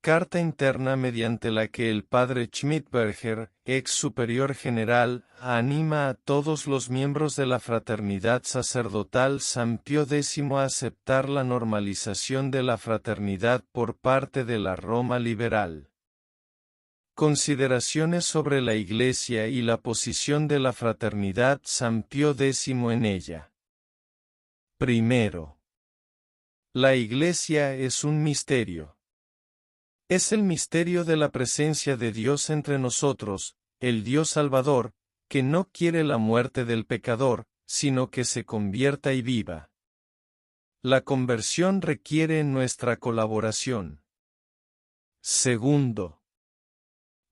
Carta interna mediante la que el padre Schmidberger, ex superior general, anima a todos los miembros de la fraternidad sacerdotal San Pío X a aceptar la normalización de la fraternidad por parte de la Roma liberal. Consideraciones sobre la Iglesia y la posición de la fraternidad San Pío X en ella. Primero. La Iglesia es un misterio. Es el misterio de la presencia de Dios entre nosotros, el Dios Salvador, que no quiere la muerte del pecador, sino que se convierta y viva. La conversión requiere nuestra colaboración. Segundo.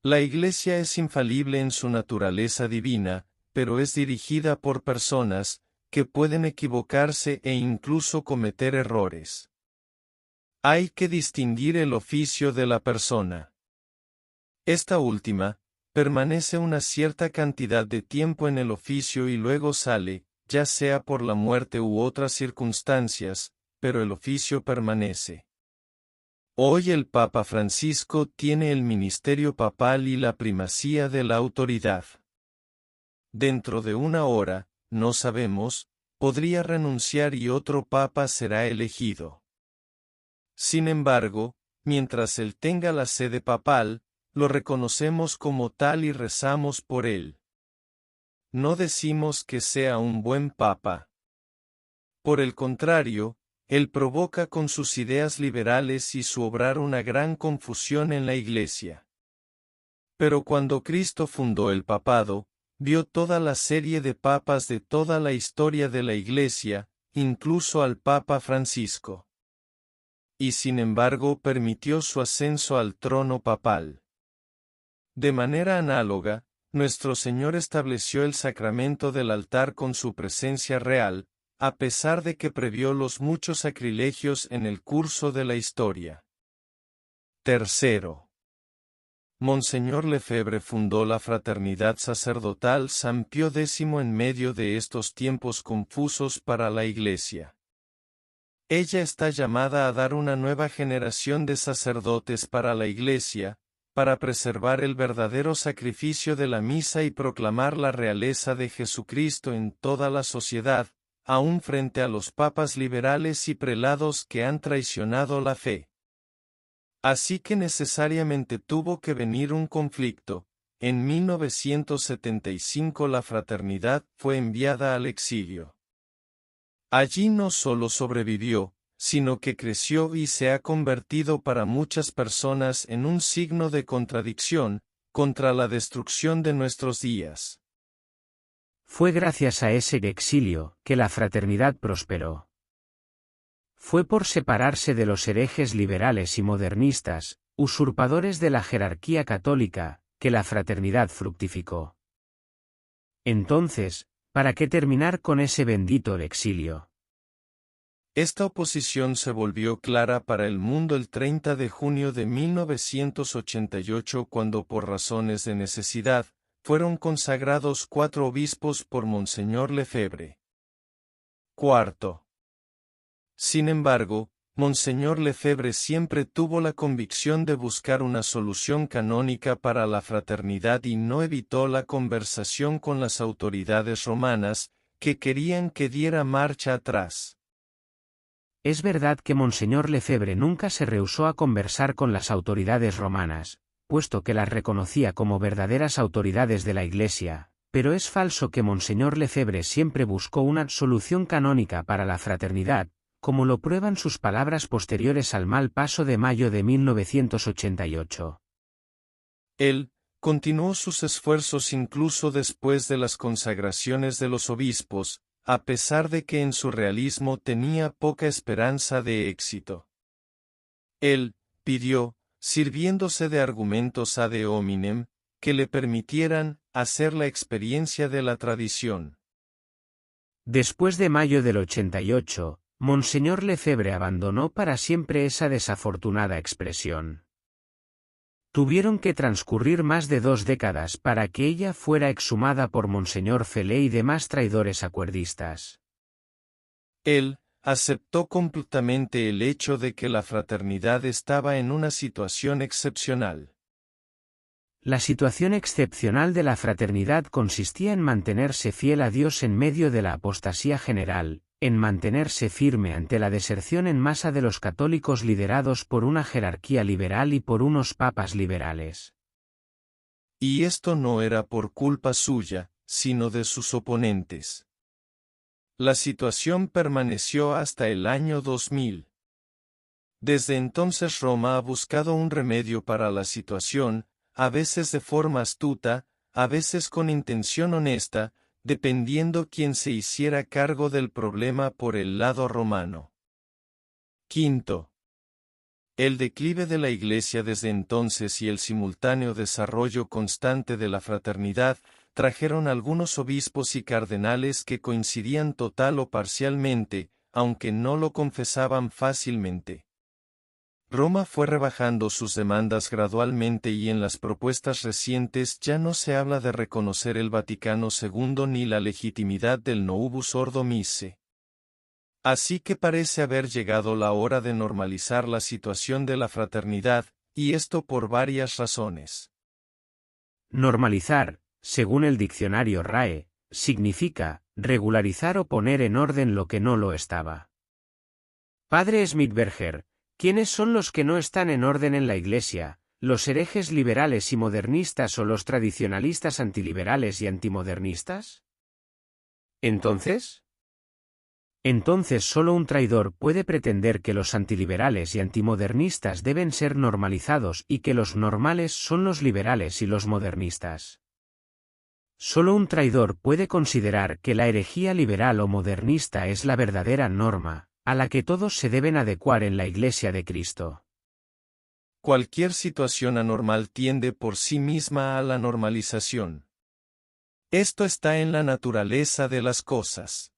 La Iglesia es infalible en su naturaleza divina, pero es dirigida por personas, que pueden equivocarse e incluso cometer errores. Hay que distinguir el oficio de la persona. Esta última, permanece una cierta cantidad de tiempo en el oficio y luego sale, ya sea por la muerte u otras circunstancias, pero el oficio permanece. Hoy el Papa Francisco tiene el ministerio papal y la primacía de la autoridad. Dentro de una hora, no sabemos, podría renunciar y otro papa será elegido. Sin embargo, mientras él tenga la sede papal, lo reconocemos como tal y rezamos por él. No decimos que sea un buen papa. Por el contrario, él provoca con sus ideas liberales y su obrar una gran confusión en la Iglesia. Pero cuando Cristo fundó el papado, vio toda la serie de papas de toda la historia de la Iglesia, incluso al Papa Francisco. Y sin embargo permitió su ascenso al trono papal. De manera análoga, nuestro Señor estableció el sacramento del altar con su presencia real, a pesar de que previó los muchos sacrilegios en el curso de la historia. Tercero. Monseñor Lefebvre fundó la fraternidad sacerdotal San Pío X en medio de estos tiempos confusos para la Iglesia. Ella está llamada a dar una nueva generación de sacerdotes para la Iglesia, para preservar el verdadero sacrificio de la misa y proclamar la realeza de Jesucristo en toda la sociedad, aun frente a los papas liberales y prelados que han traicionado la fe. Así que necesariamente tuvo que venir un conflicto. En 1975 la fraternidad fue enviada al exilio. Allí no solo sobrevivió, sino que creció y se ha convertido para muchas personas en un signo de contradicción, contra la destrucción de nuestros días. Fue gracias a ese exilio que la fraternidad prosperó. Fue por separarse de los herejes liberales y modernistas, usurpadores de la jerarquía católica, que la fraternidad fructificó. Entonces, ¿para qué terminar con ese bendito exilio? Esta oposición se volvió clara para el mundo el 30 de junio de 1988 cuando por razones de necesidad, fueron consagrados 4 obispos por Monseñor Lefebvre. Cuarto. Sin embargo, Monseñor Lefebvre siempre tuvo la convicción de buscar una solución canónica para la fraternidad y no evitó la conversación con las autoridades romanas, que querían que diera marcha atrás. Es verdad que Monseñor Lefebvre nunca se rehusó a conversar con las autoridades romanas, puesto que las reconocía como verdaderas autoridades de la Iglesia, pero es falso que Monseñor Lefebvre siempre buscó una solución canónica para la fraternidad, como lo prueban sus palabras posteriores al mal paso de mayo de 1988. Él continuó sus esfuerzos incluso después de las consagraciones de los obispos, a pesar de que en su realismo tenía poca esperanza de éxito. Él pidió, sirviéndose de argumentos ad hominem, que le permitieran hacer la experiencia de la tradición. Después de mayo del 88, Monseñor Lefebvre abandonó para siempre esa desafortunada expresión. Tuvieron que transcurrir más de 2 décadas para que ella fuera exhumada por Monseñor Felé y demás traidores acuerdistas. Él aceptó completamente el hecho de que la fraternidad estaba en una situación excepcional. La situación excepcional de la fraternidad consistía en mantenerse fiel a Dios en medio de la apostasía general, en mantenerse firme ante la deserción en masa de los católicos liderados por una jerarquía liberal y por unos papas liberales. Y esto no era por culpa suya, sino de sus oponentes. La situación permaneció hasta el año 2000. Desde entonces Roma ha buscado un remedio para la situación, a veces de forma astuta, a veces con intención honesta, dependiendo quién se hiciera cargo del problema por el lado romano. Quinto. El declive de la Iglesia desde entonces y el simultáneo desarrollo constante de la fraternidad trajeron algunos obispos y cardenales que coincidían total o parcialmente, aunque no lo confesaban fácilmente. Roma fue rebajando sus demandas gradualmente y en las propuestas recientes ya no se habla de reconocer el Vaticano II ni la legitimidad del Novus Ordo Missae. Así que parece haber llegado la hora de normalizar la situación de la fraternidad, y esto por varias razones. Normalizar, según el diccionario RAE, significa regularizar o poner en orden lo que no lo estaba. Padre Smithberger, ¿quiénes son los que no están en orden en la Iglesia, los herejes liberales y modernistas o los tradicionalistas antiliberales y antimodernistas? ¿Entonces? Entonces solo un traidor puede pretender que los antiliberales y antimodernistas deben ser normalizados y que los normales son los liberales y los modernistas. Solo un traidor puede considerar que la herejía liberal o modernista es la verdadera norma, a la que todos se deben adecuar en la Iglesia de Cristo. Cualquier situación anormal tiende por sí misma a la normalización. Esto está en la naturaleza de las cosas.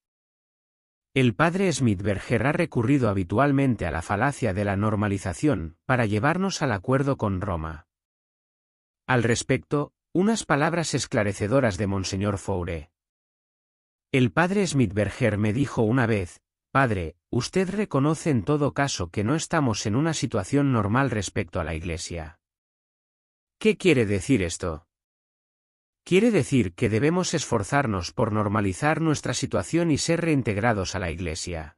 El padre Smithberger ha recurrido habitualmente a la falacia de la normalización para llevarnos al acuerdo con Roma. Al respecto, unas palabras esclarecedoras de Monseñor Faure. El padre Smithberger me dijo una vez: «Padre, usted reconoce en todo caso que no estamos en una situación normal respecto a la Iglesia». ¿Qué quiere decir esto? Quiere decir que debemos esforzarnos por normalizar nuestra situación y ser reintegrados a la Iglesia.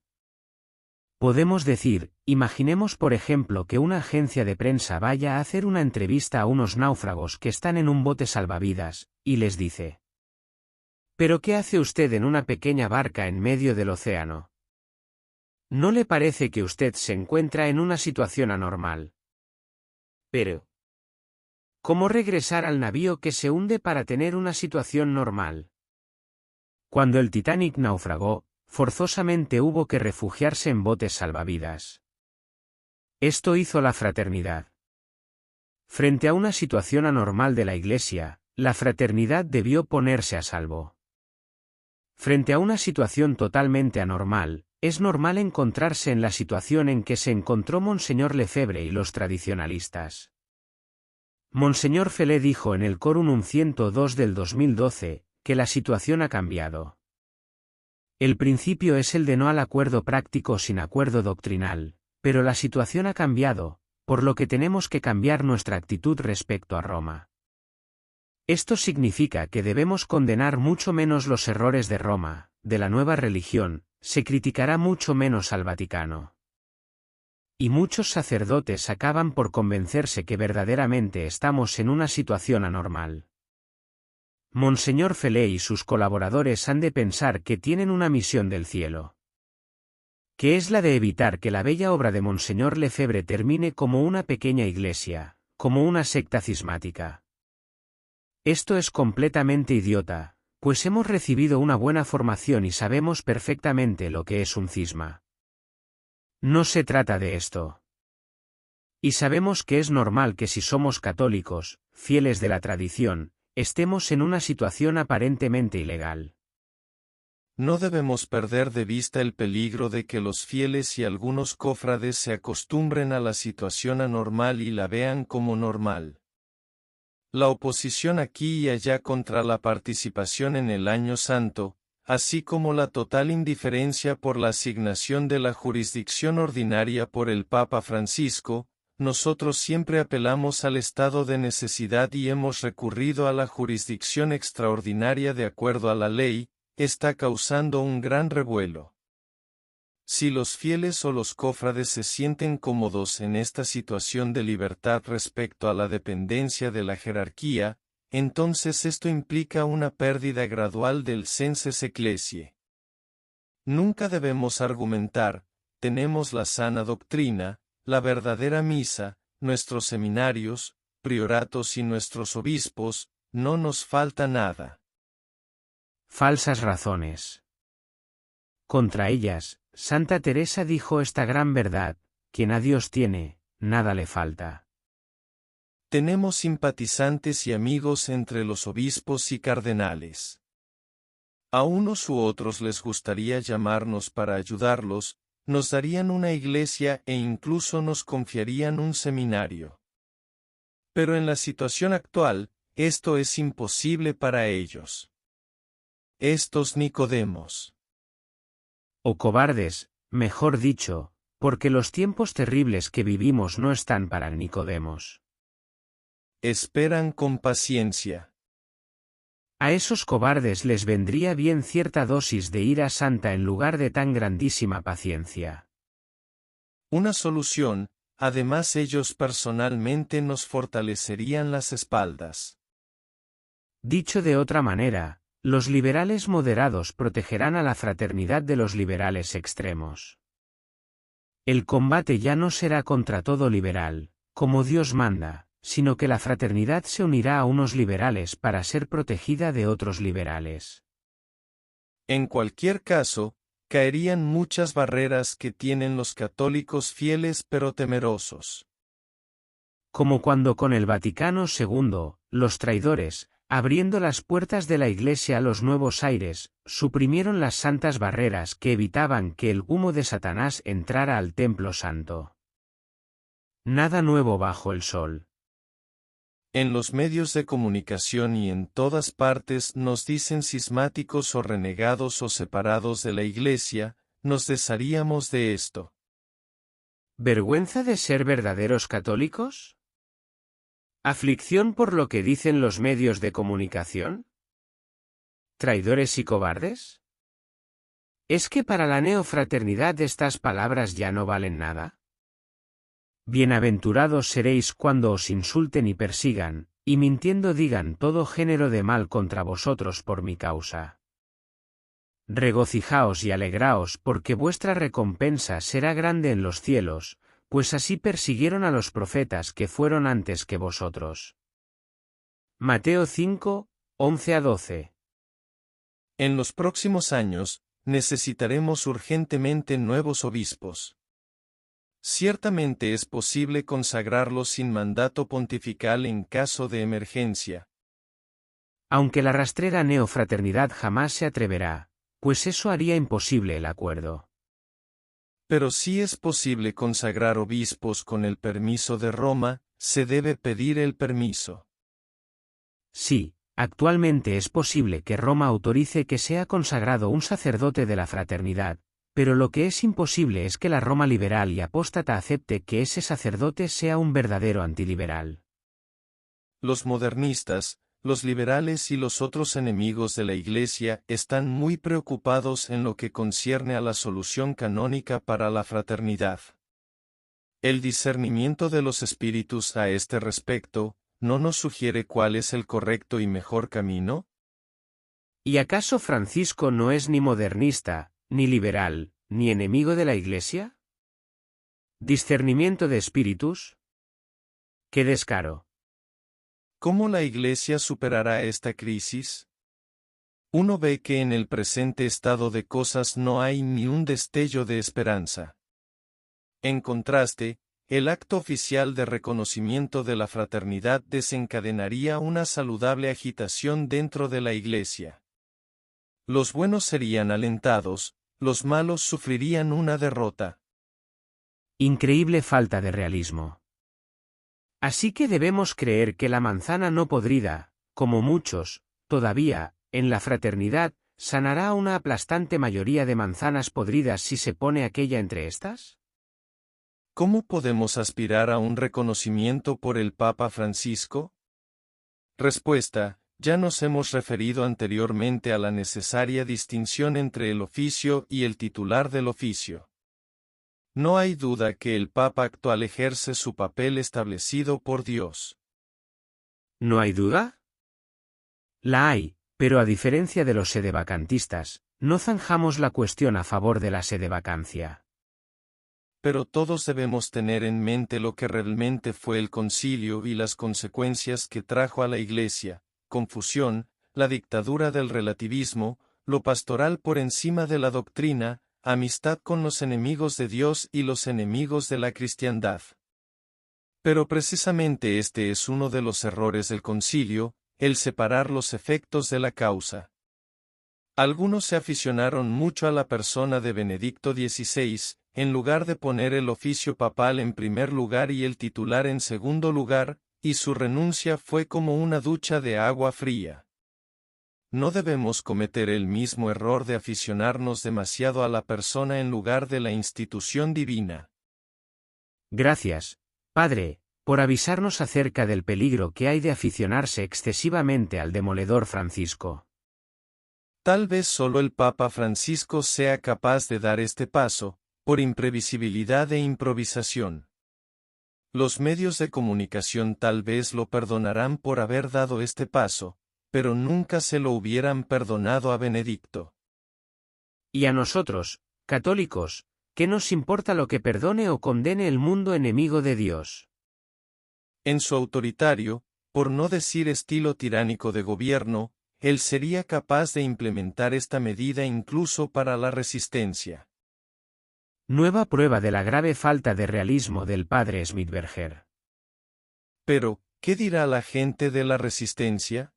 Podemos decir, imaginemos por ejemplo que una agencia de prensa vaya a hacer una entrevista a unos náufragos que están en un bote salvavidas, y les dice: «¿Pero qué hace usted en una pequeña barca en medio del océano? ¿No le parece que usted se encuentra en una situación anormal? Pero ¿cómo regresar al navío que se hunde para tener una situación normal?». Cuando el Titanic naufragó, forzosamente hubo que refugiarse en botes salvavidas. Esto hizo la fraternidad. Frente a una situación anormal de la Iglesia, la fraternidad debió ponerse a salvo. Frente a una situación totalmente anormal, es normal encontrarse en la situación en que se encontró Monseñor Lefebvre y los tradicionalistas. Monseñor Felé dijo en el Corum 102 del 2012, que la situación ha cambiado. El principio es el de no al acuerdo práctico sin acuerdo doctrinal, pero la situación ha cambiado, por lo que tenemos que cambiar nuestra actitud respecto a Roma. Esto significa que debemos condenar mucho menos los errores de Roma, de la nueva religión, se criticará mucho menos al Vaticano. Y muchos sacerdotes acaban por convencerse que verdaderamente estamos en una situación anormal. Monseñor Felé y sus colaboradores han de pensar que tienen una misión del cielo, que es la de evitar que la bella obra de Monseñor Lefebvre termine como una pequeña iglesia, como una secta cismática. Esto es completamente idiota, pues hemos recibido una buena formación y sabemos perfectamente lo que es un cisma. No se trata de esto. Y sabemos que es normal que si somos católicos, fieles de la tradición, estemos en una situación aparentemente ilegal. No debemos perder de vista el peligro de que los fieles y algunos cofrades se acostumbren a la situación anormal y la vean como normal. La oposición aquí y allá contra la participación en el Año Santo, así como la total indiferencia por la asignación de la jurisdicción ordinaria por el Papa Francisco, nosotros siempre apelamos al estado de necesidad y hemos recurrido a la jurisdicción extraordinaria de acuerdo a la ley, está causando un gran revuelo. Si los fieles o los cofrades se sienten cómodos en esta situación de libertad respecto a la dependencia de la jerarquía, entonces esto implica una pérdida gradual del sensus ecclesiae. Nunca debemos argumentar, tenemos la sana doctrina, la verdadera misa, nuestros seminarios, prioratos y nuestros obispos, no nos falta nada. Falsas razones. Contra ellas, Santa Teresa dijo esta gran verdad: quien a Dios tiene, nada le falta. Tenemos simpatizantes y amigos entre los obispos y cardenales. A unos u otros les gustaría llamarnos para ayudarlos, nos darían una iglesia e incluso nos confiarían un seminario. Pero en la situación actual, esto es imposible para ellos. Estos Nicodemos. O cobardes, mejor dicho, porque los tiempos terribles que vivimos no están para Nicodemos. Esperan con paciencia. A esos cobardes les vendría bien cierta dosis de ira santa en lugar de tan grandísima paciencia. Una solución, además ellos personalmente nos fortalecerían las espaldas. Dicho de otra manera, los liberales moderados protegerán a la fraternidad de los liberales extremos. El combate ya no será contra todo liberal, como Dios manda, sino que la fraternidad se unirá a unos liberales para ser protegida de otros liberales. En cualquier caso, caerían muchas barreras que tienen los católicos fieles pero temerosos. Como cuando con el Vaticano II, los traidores, abriendo las puertas de la Iglesia a los nuevos aires, suprimieron las santas barreras que evitaban que el humo de Satanás entrara al templo santo. Nada nuevo bajo el sol. En los medios de comunicación y en todas partes nos dicen cismáticos o renegados o separados de la Iglesia, nos desharíamos de esto. ¿Vergüenza de ser verdaderos católicos? ¿Aflicción por lo que dicen los medios de comunicación? ¿Traidores y cobardes? ¿Es que para la neofraternidad estas palabras ya no valen nada? Bienaventurados seréis cuando os insulten y persigan, y mintiendo digan todo género de mal contra vosotros por mi causa. Regocijaos y alegraos porque vuestra recompensa será grande en los cielos, pues así persiguieron a los profetas que fueron antes que vosotros. Mateo 5, 11-12. En los próximos años, necesitaremos urgentemente nuevos obispos. Ciertamente es posible consagrarlos sin mandato pontifical en caso de emergencia. Aunque la rastrera neofraternidad jamás se atreverá, pues eso haría imposible el acuerdo. Pero si es posible consagrar obispos con el permiso de Roma, se debe pedir el permiso. Sí, actualmente es posible que Roma autorice que sea consagrado un sacerdote de la fraternidad, pero lo que es imposible es que la Roma liberal y apóstata acepte que ese sacerdote sea un verdadero antiliberal. Los modernistas, los liberales y los otros enemigos de la Iglesia están muy preocupados en lo que concierne a la solución canónica para la fraternidad. El discernimiento de los espíritus a este respecto, ¿no nos sugiere cuál es el correcto y mejor camino? ¿Y acaso Francisco no es ni modernista, ni liberal, ni enemigo de la Iglesia? ¿Discernimiento de espíritus? ¡Qué descaro! ¿Cómo la Iglesia superará esta crisis? Uno ve que en el presente estado de cosas no hay ni un destello de esperanza. En contraste, el acto oficial de reconocimiento de la fraternidad desencadenaría una saludable agitación dentro de la Iglesia. Los buenos serían alentados, los malos sufrirían una derrota. Increíble falta de realismo. Así que debemos creer que la manzana no podrida, como muchos, todavía, en la fraternidad, ¿sanará a una aplastante mayoría de manzanas podridas si se pone aquella entre estas? ¿Cómo podemos aspirar a un reconocimiento por el Papa Francisco? Respuesta: ya nos hemos referido anteriormente a la necesaria distinción entre el oficio y el titular del oficio. No hay duda que el Papa actual ejerce su papel establecido por Dios. ¿No hay duda? La hay, pero a diferencia de los sedevacantistas, no zanjamos la cuestión a favor de la sedevacancia. Pero todos debemos tener en mente lo que realmente fue el concilio y las consecuencias que trajo a la Iglesia: confusión, la dictadura del relativismo, lo pastoral por encima de la doctrina, amistad con los enemigos de Dios y los enemigos de la cristiandad. Pero precisamente este es uno de los errores del concilio, el separar los efectos de la causa. Algunos se aficionaron mucho a la persona de Benedicto XVI, en lugar de poner el oficio papal en primer lugar y el titular en segundo lugar, y su renuncia fue como una ducha de agua fría. No debemos cometer el mismo error de aficionarnos demasiado a la persona en lugar de la institución divina. Gracias, Padre, por avisarnos acerca del peligro que hay de aficionarse excesivamente al demoledor Francisco. Tal vez solo el Papa Francisco sea capaz de dar este paso, por imprevisibilidad e improvisación. Los medios de comunicación tal vez lo perdonarán por haber dado este paso, pero nunca se lo hubieran perdonado a Benedicto. Y a nosotros, católicos, ¿qué nos importa lo que perdone o condene el mundo enemigo de Dios? En su autoritario, por no decir estilo tiránico de gobierno, él sería capaz de implementar esta medida incluso para la resistencia. Nueva prueba de la grave falta de realismo del padre Smithberger. Pero, ¿qué dirá la gente de la resistencia?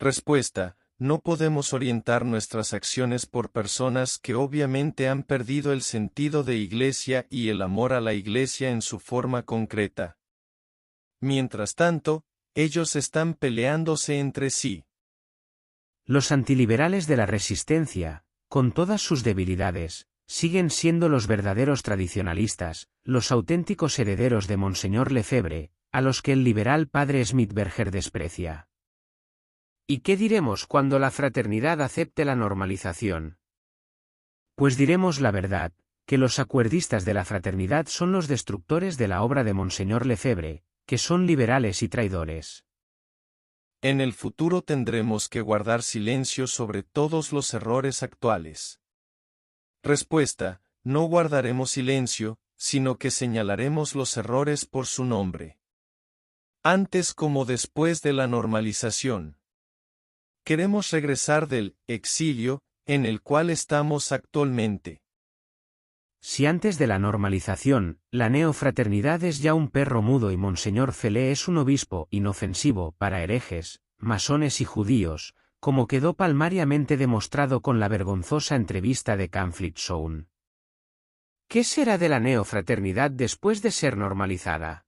Respuesta: no podemos orientar nuestras acciones por personas que obviamente han perdido el sentido de Iglesia y el amor a la Iglesia en su forma concreta. Mientras tanto, ellos están peleándose entre sí. Los antiliberales de la resistencia, con todas sus debilidades, siguen siendo los verdaderos tradicionalistas, los auténticos herederos de Monseñor Lefebvre, a los que el liberal padre Smithberger desprecia. ¿Y qué diremos cuando la fraternidad acepte la normalización? Pues diremos la verdad, que los acuerdistas de la fraternidad son los destructores de la obra de Monseñor Lefebvre, que son liberales y traidores. En el futuro tendremos que guardar silencio sobre todos los errores actuales. Respuesta: no guardaremos silencio, sino que señalaremos los errores por su nombre. Antes como después de la normalización. Queremos regresar del exilio, en el cual estamos actualmente. Si antes de la normalización, la neofraternidad es ya un perro mudo y Monseñor Felé es un obispo inofensivo para herejes, masones y judíos, como quedó palmariamente demostrado con la vergonzosa entrevista de Camflit Sound. ¿Qué será de la neofraternidad después de ser normalizada?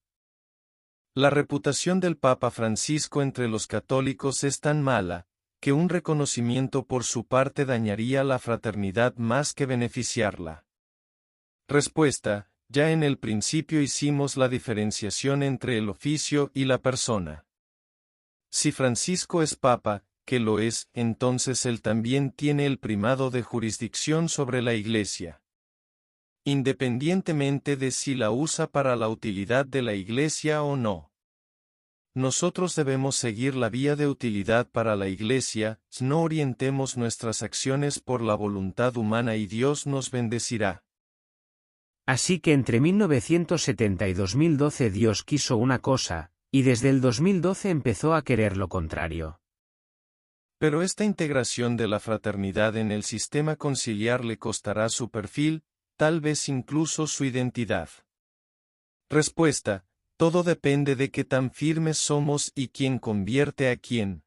La reputación del Papa Francisco entre los católicos es tan mala, que un reconocimiento por su parte dañaría la fraternidad más que beneficiarla. Respuesta: ya en el principio hicimos la diferenciación entre el oficio y la persona. Si Francisco es Papa, que lo es, entonces él también tiene el primado de jurisdicción sobre la Iglesia. Independientemente de si la usa para la utilidad de la Iglesia o no. Nosotros debemos seguir la vía de utilidad para la Iglesia, no orientemos nuestras acciones por la voluntad humana y Dios nos bendecirá. Así que entre 1970 y 2012 Dios quiso una cosa, y desde el 2012 empezó a querer lo contrario. Pero esta integración de la fraternidad en el sistema conciliar le costará su perfil, tal vez incluso su identidad. Respuesta: todo depende de qué tan firmes somos y quién convierte a quién.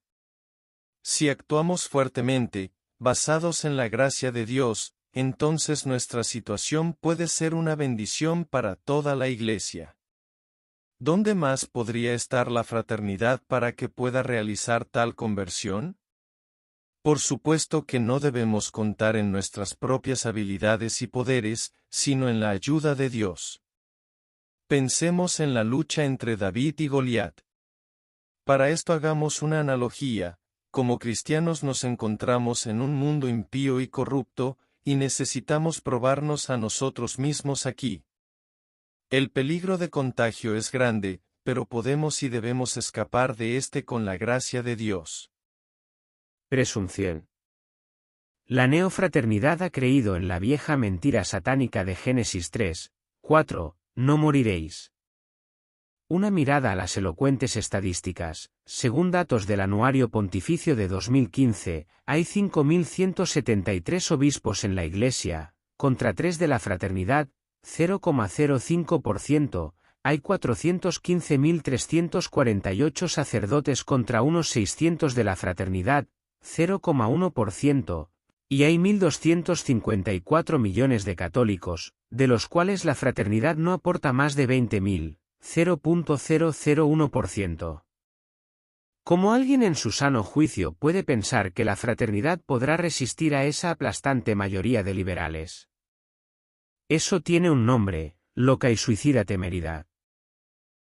Si actuamos fuertemente, basados en la gracia de Dios, entonces nuestra situación puede ser una bendición para toda la Iglesia. ¿Dónde más podría estar la fraternidad para que pueda realizar tal conversión? Por supuesto que no debemos contar en nuestras propias habilidades y poderes, sino en la ayuda de Dios. Pensemos en la lucha entre David y Goliat. Para esto hagamos una analogía. Como cristianos nos encontramos en un mundo impío y corrupto, y necesitamos probarnos a nosotros mismos aquí. El peligro de contagio es grande, pero podemos y debemos escapar de este con la gracia de Dios. Presunción. La neofraternidad ha creído en la vieja mentira satánica de Génesis 3, 4, no moriréis. Una mirada a las elocuentes estadísticas. Según datos del Anuario Pontificio de 2015, hay 5.173 obispos en la Iglesia, contra 3 de la fraternidad, 0,05%, hay 415.348 sacerdotes contra unos 600 de la fraternidad, 0,1%, y hay 1.254 millones de católicos, de los cuales la fraternidad no aporta más de 20.000. 0,001%. ¿Cómo alguien en su sano juicio puede pensar que la fraternidad podrá resistir a esa aplastante mayoría de liberales? Eso tiene un nombre: loca y suicida temeridad.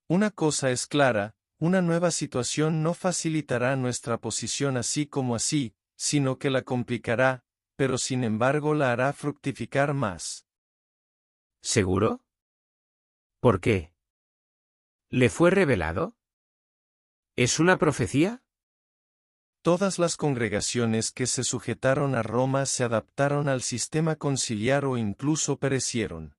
Una cosa es clara, una nueva situación no facilitará nuestra posición así como así, sino que la complicará, pero sin embargo la hará fructificar más. ¿Seguro? ¿Por qué? ¿Le fue revelado? ¿Es una profecía? Todas las congregaciones que se sujetaron a Roma se adaptaron al sistema conciliar o incluso perecieron.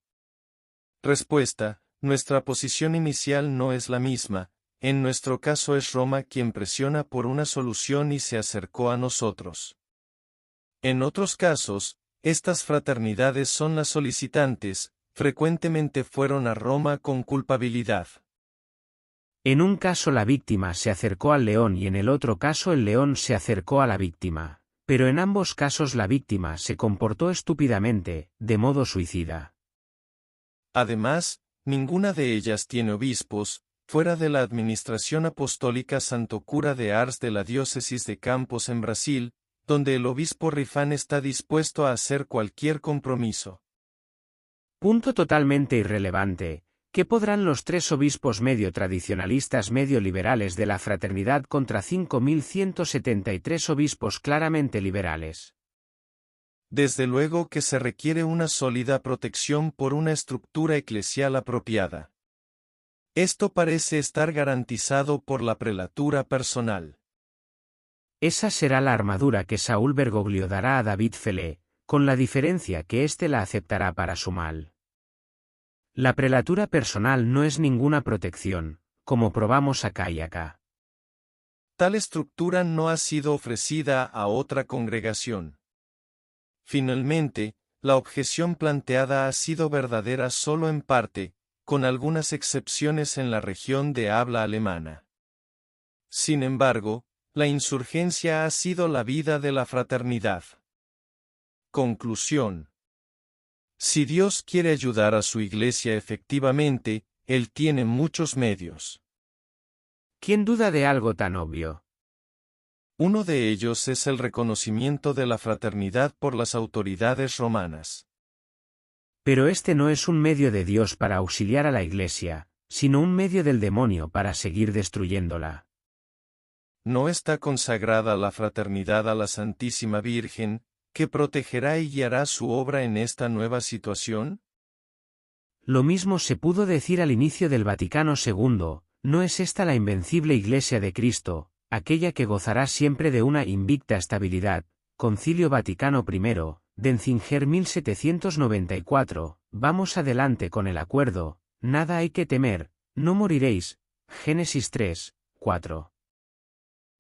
Respuesta: nuestra posición inicial no es la misma, en nuestro caso es Roma quien presiona por una solución y se acercó a nosotros. En otros casos, estas fraternidades son las solicitantes, frecuentemente fueron a Roma con culpabilidad. En un caso la víctima se acercó al león y en el otro caso el león se acercó a la víctima, pero en ambos casos la víctima se comportó estúpidamente, de modo suicida. Además, ninguna de ellas tiene obispos, fuera de la administración apostólica Santo Cura de Ars de la diócesis de Campos en Brasil, donde el obispo Rifán está dispuesto a hacer cualquier compromiso. Punto totalmente irrelevante. ¿Qué podrán los 3 obispos medio tradicionalistas medio liberales de la fraternidad contra 5.173 obispos claramente liberales? Desde luego que se requiere una sólida protección por una estructura eclesial apropiada. Esto parece estar garantizado por la prelatura personal. Esa será la armadura que Saúl Bergoglio dará a David Felé, con la diferencia que éste la aceptará para su mal. La prelatura personal no es ninguna protección, como probamos acá y acá. Tal estructura no ha sido ofrecida a otra congregación. Finalmente, la objeción planteada ha sido verdadera solo en parte, con algunas excepciones en la región de habla alemana. Sin embargo, la insurgencia ha sido la vida de la fraternidad. Conclusión. Si Dios quiere ayudar a su Iglesia efectivamente, Él tiene muchos medios. ¿Quién duda de algo tan obvio? Uno de ellos es el reconocimiento de la fraternidad por las autoridades romanas. Pero este no es un medio de Dios para auxiliar a la Iglesia, sino un medio del demonio para seguir destruyéndola. ¿No está consagrada la fraternidad a la Santísima Virgen, que protegerá y guiará su obra en esta nueva situación? Lo mismo se pudo decir al inicio del Vaticano II, ¿no es esta la invencible Iglesia de Cristo, aquella que gozará siempre de una invicta estabilidad? Concilio Vaticano I, Denzinger 1794, vamos adelante con el acuerdo, nada hay que temer, no moriréis, Génesis 3, 4.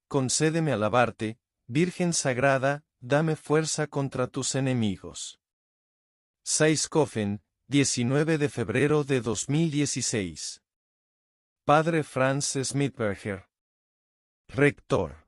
Concédeme alabarte, Virgen Sagrada, dame fuerza contra tus enemigos. Saiskofen, 19 de febrero de 2016. Padre Franz Schmidberger. Rector.